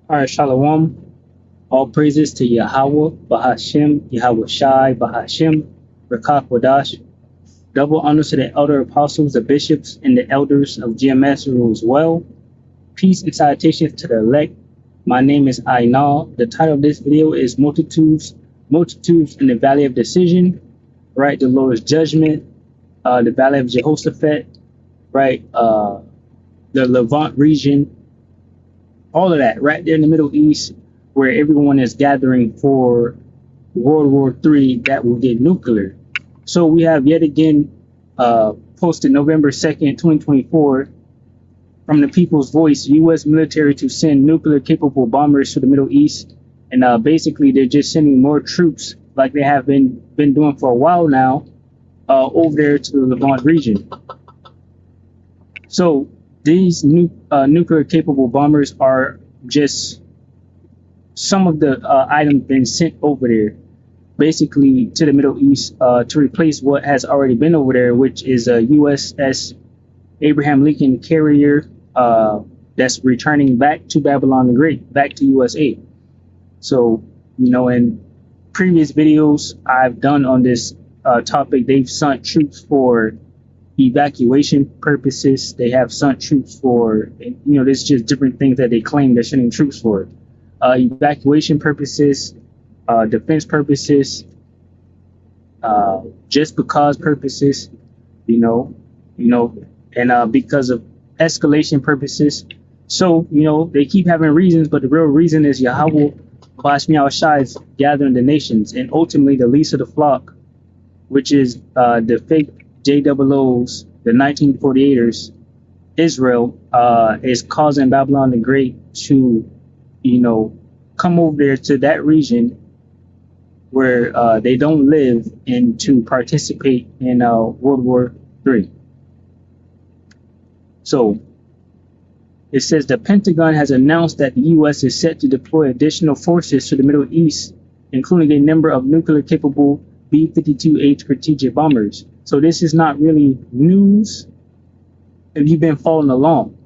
All right, Shalom. All praises to Yahweh, Bahashem, Yahweh Shai, Bahashem, Rakak Wadash. Double honors to the elder apostles, the bishops, and the elders of GMS who rules well. Peace and salutations to the elect. My name is Ainal. The title of this video is Multitudes in the Valley of Decision, right? The Lord's Judgment, the Valley of Jehoshaphat, right? The Levant region, all of that right there in the Middle East, where everyone is gathering for World War III that will get nuclear. So we have yet again posted November 2nd, 2024, from the People's Voice, U.S. military to send nuclear-capable bombers to the Middle East. And basically, they're just sending more troops like they have been doing for a while now over there to the Levant region. So these nuclear-capable bombers are just some of the items being sent over there, basically to the Middle East to replace what has already been over there, which is a USS Abraham Lincoln carrier that's returning back to Babylon the Great, back to USA. So, in previous videos I've done on this topic, they've sent troops for evacuation purposes. They have sent troops for, there's just different things that they claim they're sending troops for. Evacuation purposes, defense purposes, just because purposes, and because of escalation purposes. So, they keep having reasons, but the real reason is Yahweh Bashmi Shai is gathering the nations, and ultimately the least of the flock, which is the fake JOOs, the 1948ers, Israel, is causing Babylon the Great to, come over there to that region where they don't live and to participate in World War III. So it says the Pentagon has announced that the U.S. is set to deploy additional forces to the Middle East, including a number of nuclear-capable B-52H strategic bombers. So this is not really news if you've been following along.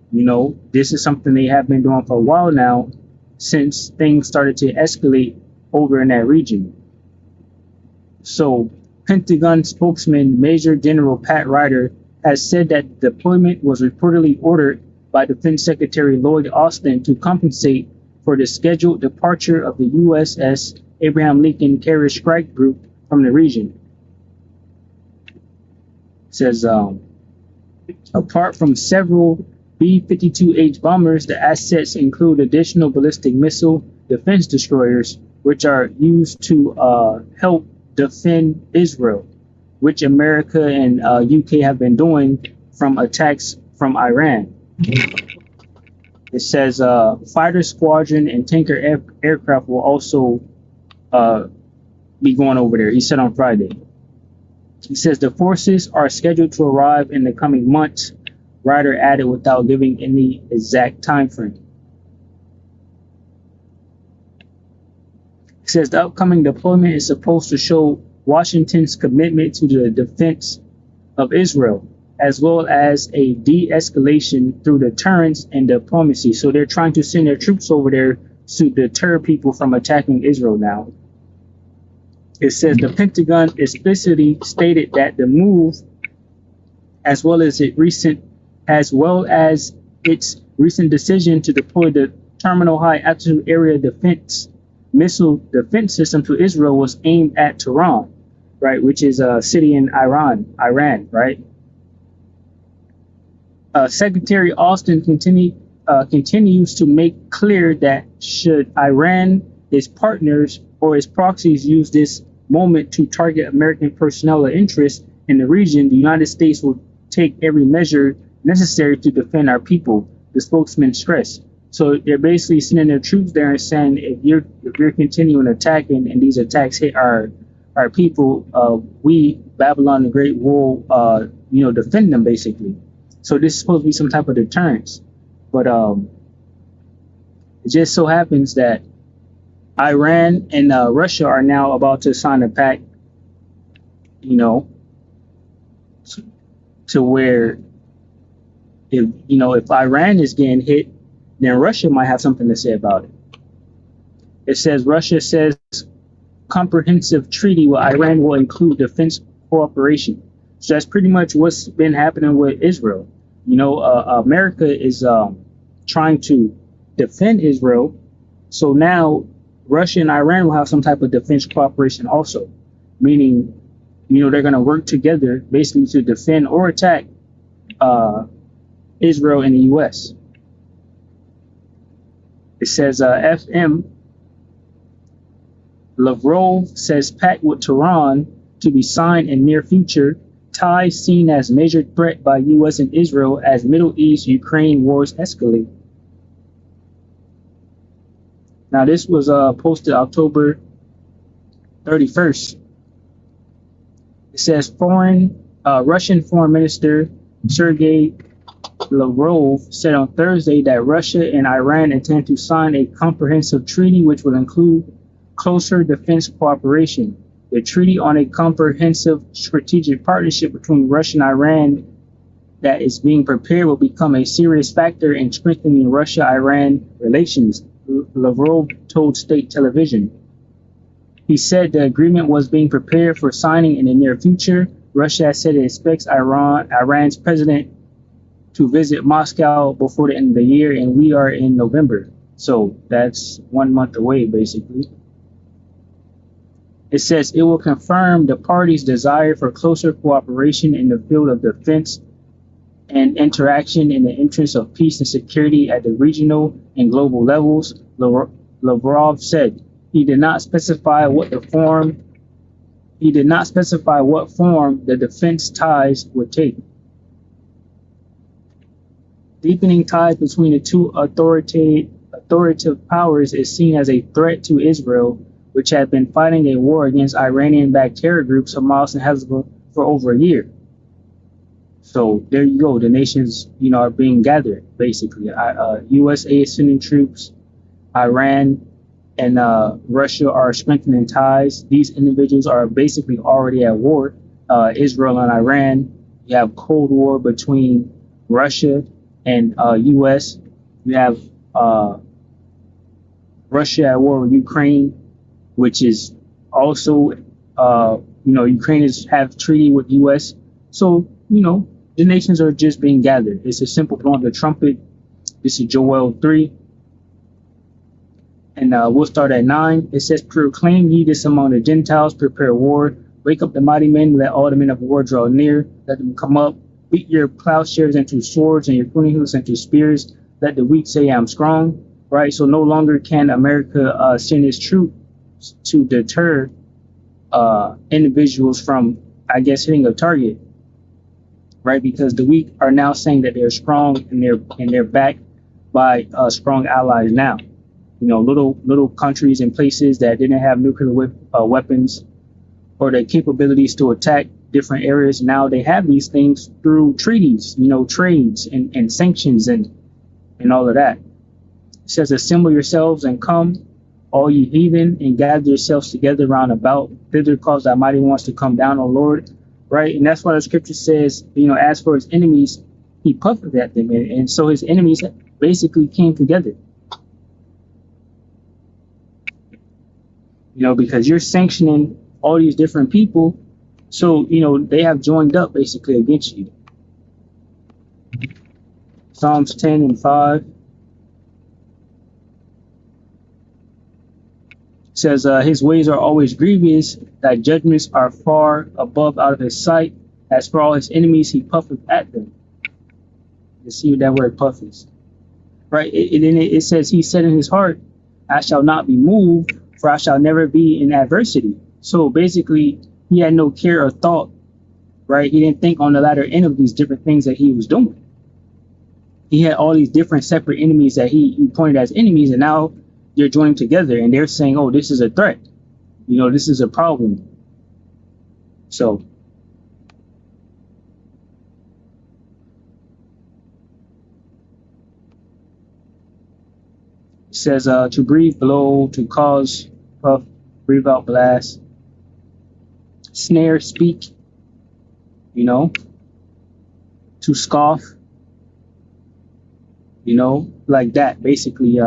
This is something they have been doing for a while now, since things started to escalate over in that region. So Pentagon spokesman Major General Pat Ryder has said that the deployment was reportedly ordered by Defense Secretary Lloyd Austin to compensate for the scheduled departure of the USS Abraham Lincoln Carrier Strike Group from the region. It says, apart from several B-52H bombers, the assets include additional ballistic missile defense destroyers, which are used to help defend Israel, which America and UK have been doing from attacks from Iran. It says fighter squadron and tanker aircraft will also be going over there, he said on Friday. He says the forces are scheduled to arrive in the coming months, Ryder added without giving any exact time frame. It says the upcoming deployment is supposed to show Washington's commitment to the defense of Israel, as well as a de-escalation through deterrence and diplomacy. So they're trying to send their troops over there to deter people from attacking Israel now. It says the Pentagon explicitly stated that the move, as well as its recent decision to deploy the Terminal High Altitude Area Defense Missile Defense System to Israel, was aimed at Tehran, right, which is a city in Iran, right? Secretary Austin continues to make clear that should Iran, its partners, or its proxies use this moment to target American personnel or interests in the region, the United States will take every measure necessary to defend our people, the spokesman stressed. So they're basically sending their troops there and saying, if you're continuing attacking and these attacks hit our people, we, Babylon the Great, will defend them basically. So this is supposed to be some type of deterrence. But it just so happens that Iran and Russia are now about to sign a pact, to where if Iran is getting hit, then Russia might have something to say about it. It says Russia says comprehensive treaty with Iran will include defense cooperation. So that's pretty much what's been happening with Israel. America is trying to defend Israel. So now Russia and Iran will have some type of defense cooperation also, meaning, they're going to work together basically to defend or attack Israel and the U.S. It says FM Lavrov says pact with Tehran to be signed in near future. Ties seen as major threat by U.S. and Israel as Middle East Ukraine wars escalate. Now this was posted October 31st. It says Russian Foreign Minister Sergei Lavrov said on Thursday that Russia and Iran intend to sign a comprehensive treaty which will include closer defense cooperation. The treaty on a comprehensive strategic partnership between Russia and Iran that is being prepared will become a serious factor in strengthening Russia-Iran relations, Lavrov told state television. He said the agreement was being prepared for signing in the near future. Russia has said it expects Iran's president to visit Moscow before the end of the year, and we are in November. So that's 1 month away, basically. It says it will confirm the parties' desire for closer cooperation in the field of defense and interaction in the interest of peace and security at the regional and global levels, Lavrov said. He did not specify what form the defense ties would take. Deepening ties between the two authoritative powers is seen as a threat to Israel, which had been fighting a war against Iranian-backed terror groups Hamas and Hezbollah for over a year. So there you go. The nations, are being gathered, basically. USA is sending troops. Iran and Russia are strengthening ties. These individuals are basically already at war. Israel and Iran. You have Cold War between Russia and U.S. You have Russia at war with Ukraine, which is also, Ukraine have treaty with U.S. So, the nations are just being gathered. It's a simple blowing of the trumpet. This is Joel 3. And we'll start at 9. It says, proclaim ye this among the Gentiles, prepare war. Wake up the mighty men, let all the men of war draw near. Let them come up. Beat your plowshares into swords and your pruning hooks into spears. Let the weak say, I'm strong. Right? So no longer can America send its troops to deter individuals from, hitting a target. Right? Because the weak are now saying that they're strong and they're backed by strong allies now. Little countries and places that didn't have nuclear weapons or the capabilities to attack different areas. Now they have these things through treaties, trades and sanctions and all of that. It says, assemble yourselves and come, all ye heathen, and gather yourselves together round about. Thither cause thy mighty ones to come down, O Lord. Right? And that's why the scripture says, as for his enemies, he puffeth at them. And so his enemies basically came together. Because you're sanctioning all these different people. So, they have joined up basically against you. Psalms 10 and 5 says, his ways are always grievous, thy judgments are far above out of his sight. As for all his enemies, he puffeth at them. You see what that word puff is. Right? It says, he said in his heart, I shall not be moved, for I shall never be in adversity. So basically, he had no care or thought, right? He didn't think on the latter end of these different things that he was doing. He had all these different separate enemies that he pointed as enemies, and now they're joining together and they're saying, oh, this is a threat. This is a problem. So it says to breathe, blow, to cause, puff, breathe out, blast, snare, speak, to scoff, like that, basically,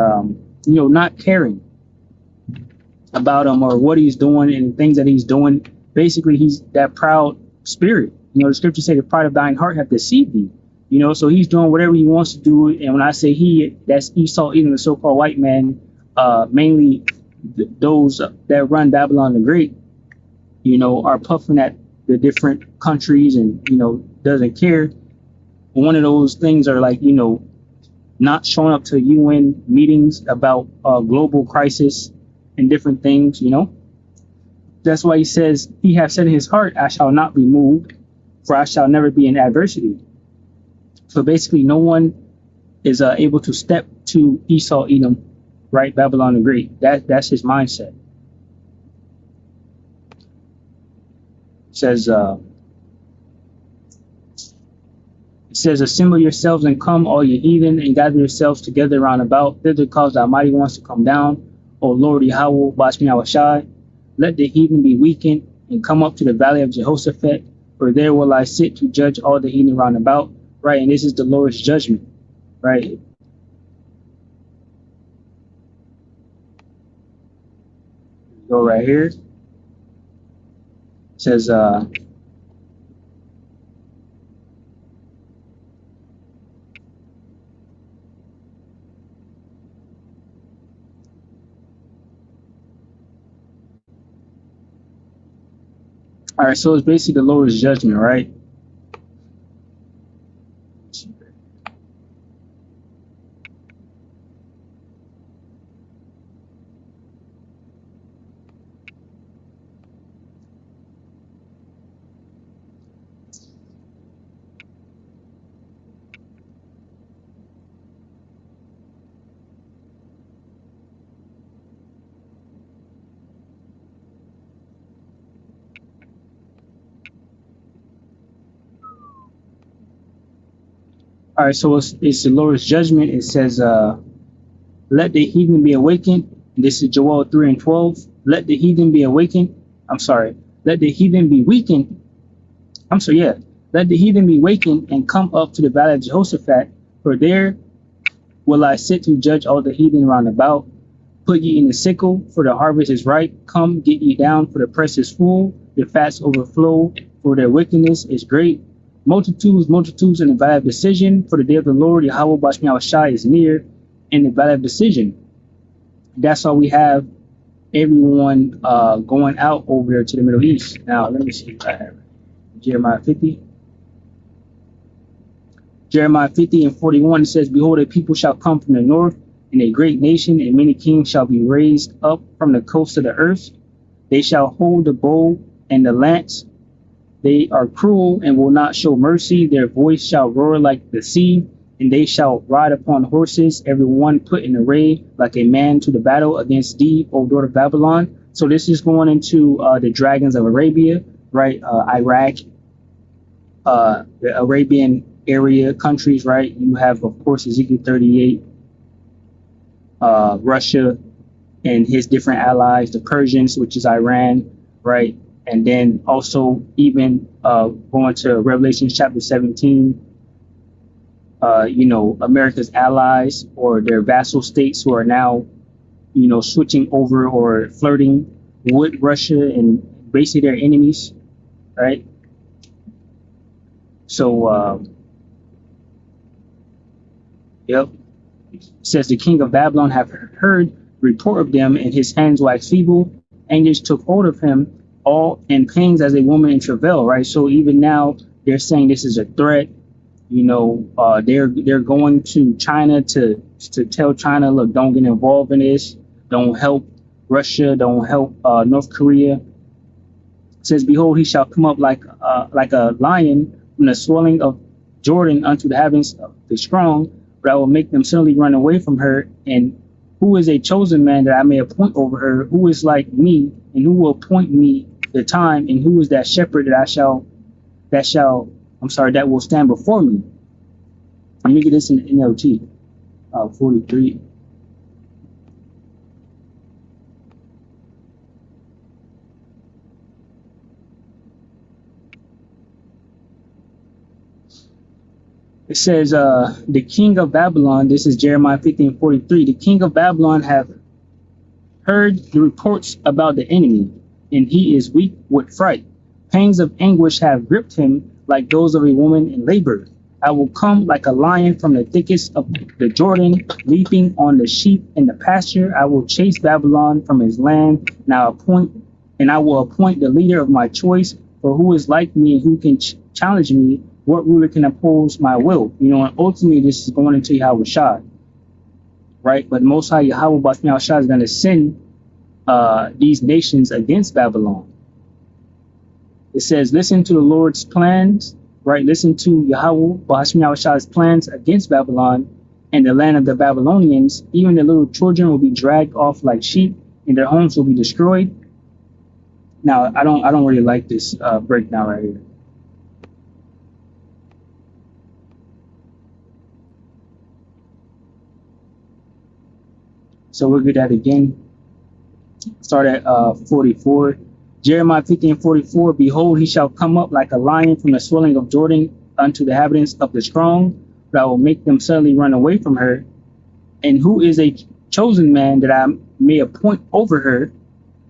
not caring. about him or what he's doing and things that he's doing. Basically, he's that proud spirit. You know, the scriptures say the pride of thine heart hath deceived thee. You know, so he's doing whatever he wants to do. And when I say he, that's Esau, even the so-called white man, mainly those that run Babylon the Great, you know, are puffing at the different countries and, you know, doesn't care. One of those things are like, you know, not showing up to UN meetings about global crisis and different things, you know. That's why he says, he hath said in his heart, I shall not be moved, for I shall never be in adversity. So basically, no one is able to step to Esau, Edom, right? Babylon the Great. That's his mindset. It says, assemble yourselves and come, all ye heathen, and gather yourselves together round about. Thither cause the mighty ones to come down. O Lord Yahweh, Bashmi Awashai. Let the heathen be weakened and come up to the valley of Jehoshaphat, for there will I sit to judge all the heathen round about. Right, and this is the Lord's judgment. Right. Go right here. It says, all right, so it's basically the Lord's judgment, right? All right, so it's the Lord's judgment. It says, let the heathen be awakened. This is Joel 3 and 12. Let the heathen be awakened. I'm sorry. Let the heathen be weakened. Let the heathen be wakened and come up to the valley of Jehoshaphat, for there will I sit to judge all the heathen round about. Put ye in the sickle, for the harvest is ripe. Come, get ye down, for the press is full. The fats overflow, for their wickedness is great. Multitudes, multitudes in the valley of decision, for the day of the Lord, Yahweh Bashmi Awashai, is near in the valley of decision. That's all we have. Everyone going out over there to the Middle East. Now, let me see if I have Jeremiah 50. Jeremiah 50 and 41 says, behold, a people shall come from the north, and a great nation, and many kings shall be raised up from the coast of the earth. They shall hold the bow and the lance. They are cruel and will not show mercy. Their voice shall roar like the sea, and they shall ride upon horses, every one put in array like a man to the battle against thee, O daughter of Babylon. So this is going into the dragons of Arabia, right? Iraq, the Arabian area countries, right? You have, of course, Ezekiel 38, Russia and his different allies, the Persians, which is Iran, right? And then also even going to Revelation chapter 17, you know, America's allies or their vassal states who are now, you know, switching over or flirting with Russia and basically their enemies, right? So, yep. It says the king of Babylon have heard report of them, and his hands waxed feeble. Anguish took hold of him, all in pains as a woman in travail, right? So even now they're saying this is a threat. You know, they're going to China to tell China, look, don't get involved in this. Don't help Russia. Don't help North Korea. It says, behold, he shall come up like a lion from the swelling of Jordan unto the heavens of the strong, but I will make them suddenly run away from her. And who is a chosen man that I may appoint over her? Who is like me, and who will appoint me the time? And who is that shepherd that will stand before me? Let me get this in the NLT, 43. It says, the king of Babylon, this is Jeremiah 50 and 43, the king of Babylon have heard the reports about the enemy, and he is weak with fright. Pangs of anguish have gripped him like those of a woman in labor. I will come like a lion from the thickets of the Jordan, leaping on the sheep in the pasture. I will chase Babylon from his land, and I will appoint the leader of my choice. For who is like me and who can challenge me? What ruler can oppose my will? You know, and ultimately this is going into Yahweh Shai, right? But Most High Yahweh Bashmi Shai is going to send these nations against Babylon. It says, listen to the Lord's plans, right? Listen to Yahweh Bashmi Shai's plans against Babylon and the land of the Babylonians. Even the little children will be dragged off like sheep, and their homes will be destroyed. Now, I don't really like this breakdown right here. So we'll get that again. Start at 44. Jeremiah 50:44. Behold, he shall come up like a lion from the swelling of Jordan unto the inhabitants of the strong, but I will make them suddenly run away from her. And who is a chosen man that I may appoint over her?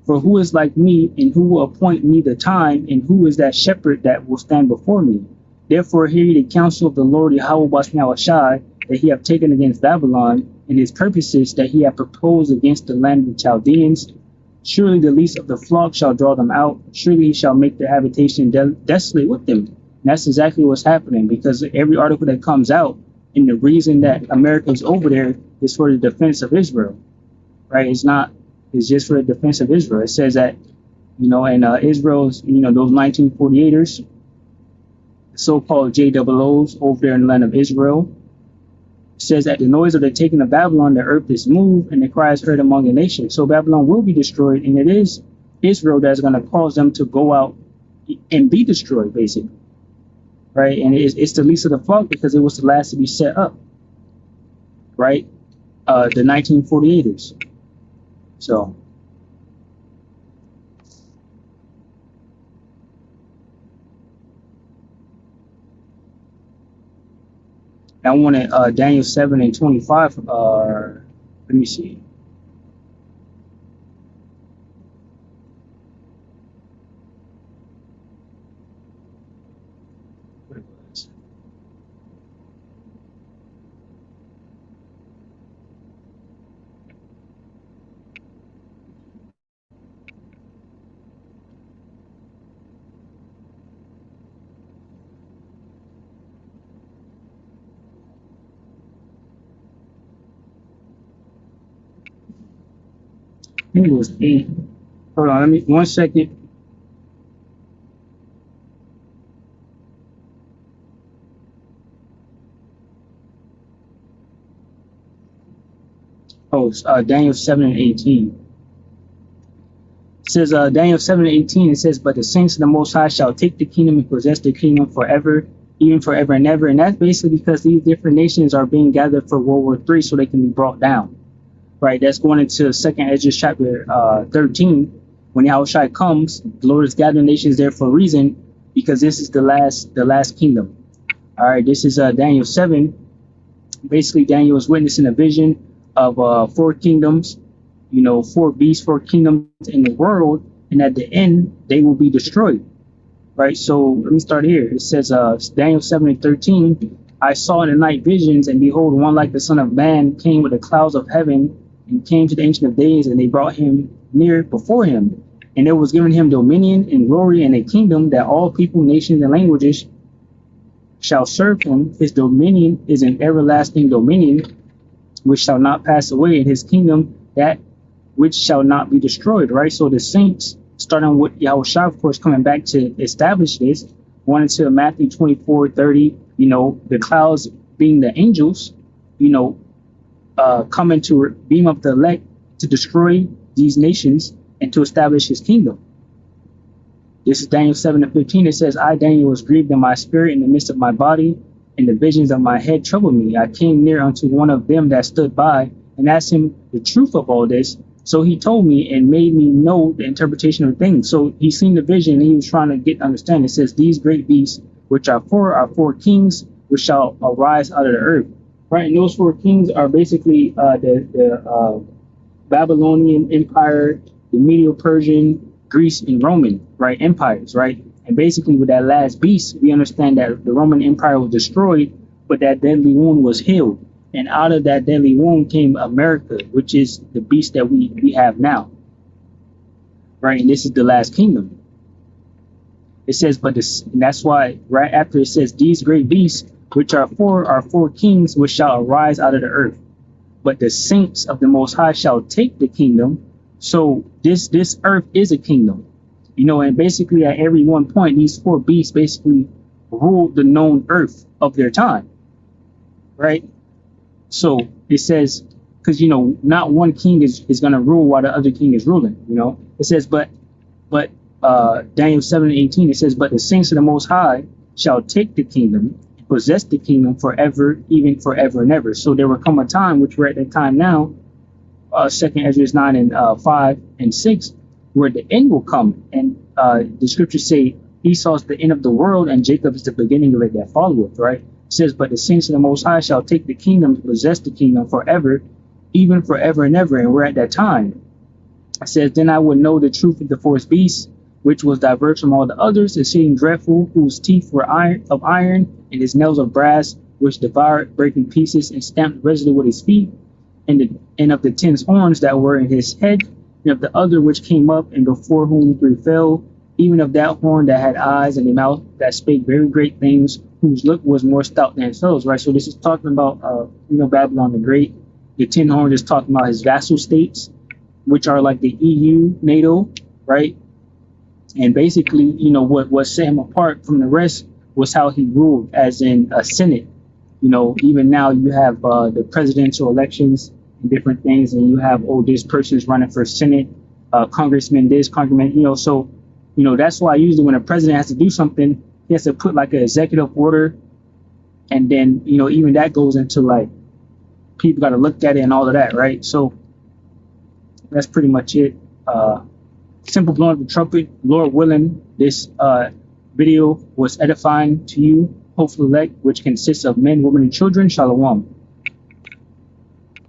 For who is like me, and who will appoint me the time, and who is that shepherd that will stand before me? Therefore hear ye the counsel of the Lord Yahweh Bashmi Shai, that he have taken against Babylon, and his purposes that he hath proposed against the land of the Chaldeans. Surely the least of the flock shall draw them out. Surely he shall make their habitation desolate with them. And that's exactly what's happening, because every article that comes out, and the reason that America is over there is for the defense of Israel, right? It's just for the defense of Israel. It says that, you know, and Israel's, you know, those 1948ers, so-called JOOs over there in the land of Israel, says that the noise of the taking of Babylon, the earth is moved, and the cry is heard among the nations. So Babylon will be destroyed, and it is Israel that's going to cause them to go out and be destroyed, basically, right? And it's the least of the flock because it was the last to be set up, right? The 1948ers. So. I wanted Daniel 7:25. Let me see. What it was. I think it was 8. Hold on, let me 1 second. Oh, it's, Daniel 7:18. It says Daniel 7:18. It says, but the saints of the Most High shall take the kingdom and possess the kingdom forever, even forever and ever. And that's basically because these different nations are being gathered for World War III so they can be brought down. Right, that's going into 2nd Ezra chapter 13. When Yahushua comes, the Lord is gathering nations there for a reason, because this is the last kingdom. All right, this is Daniel 7. Basically, Daniel is witnessing a vision of 4 kingdoms, you know, 4 beasts, 4 kingdoms in the world, and at the end they will be destroyed. Right. So let me start here. It says Daniel 7:13. I saw in the night visions, and behold, one like the Son of Man came with the clouds of heaven, and came to the Ancient of Days, and they brought him near before him. And there was given him dominion and glory and a kingdom, that all people, nations, and languages shall serve him. His dominion is an everlasting dominion, which shall not pass away, and his kingdom that which shall not be destroyed. Right? So the saints, starting with Yahushua, of course, coming back to establish this, went into Matthew 24:30, you know, the clouds being the angels, you know, coming to beam up the elect to destroy these nations and to establish his kingdom. This is Daniel 7:15. It says, I, Daniel, was grieved in my spirit in the midst of my body, and the visions of my head troubled me. I came near unto one of them that stood by, and asked him the truth of all this. So he told me and made me know the interpretation of things. So he seen the vision, and he was trying to get understanding. It says, these great beasts, which are 4 kings, which shall arise out of the earth. Right, and those 4 kings are basically the Babylonian Empire, the Medo-Persian, Greece, and Roman, right, empires, right? And basically with that last beast, we understand that the Roman Empire was destroyed, but that deadly wound was healed. And out of that deadly wound came America, which is the beast that we have now, right? And this is the last kingdom. It says, but this, and that's why right after it says, these great beasts, which are four kings, which shall arise out of the earth. But the saints of the Most High shall take the kingdom. So this earth is a kingdom, you know, and basically at every one point, these four beasts basically ruled the known earth of their time, right? So it says, because, you know, not one king is going to rule while the other king is ruling, you know. It says, but Daniel 7:18, it says, but the saints of the Most High shall take the kingdom, possess the kingdom forever, even forever and ever. So there will come a time, which we're at that time now, 2nd Ezra 9 and 5 and 6, where the end will come. And the scriptures say Esau's the end of the world and Jacob is the beginning of it that followeth, right? It says, but the saints of the Most High shall take the kingdom, possess the kingdom forever, even forever and ever. And we're at that time. It says, then I would know the truth of the fourth beast, which was diverse from all the others, exceeding dreadful, whose teeth were of iron, and his nails of brass, which devoured, breaking pieces, and stamped residue with his feet, and of the 10 horns that were in his head, and of the other which came up, and before whom 3 fell, even of that horn that had eyes and a mouth that spake very great things, whose look was more stout than themselves, right? So this is talking about, you know, Babylon the Great. The 10 horns is talking about his vassal states, which are like the EU, NATO, right? And basically, you know, what set him apart from the rest was how he ruled, as in a Senate. You know, even now you have the presidential elections and different things, and you have, oh, this person's running for Senate, congressman this, congressman, you know. So, you know, that's why usually when a president has to do something, he has to put like an executive order. And then, you know, even that goes into like, people got to look at it and all of that, right? So that's pretty much it. Simple blowing of the trumpet. Lord willing, this video was edifying to you, hopefully, which consists of men, women, and children. Shalom.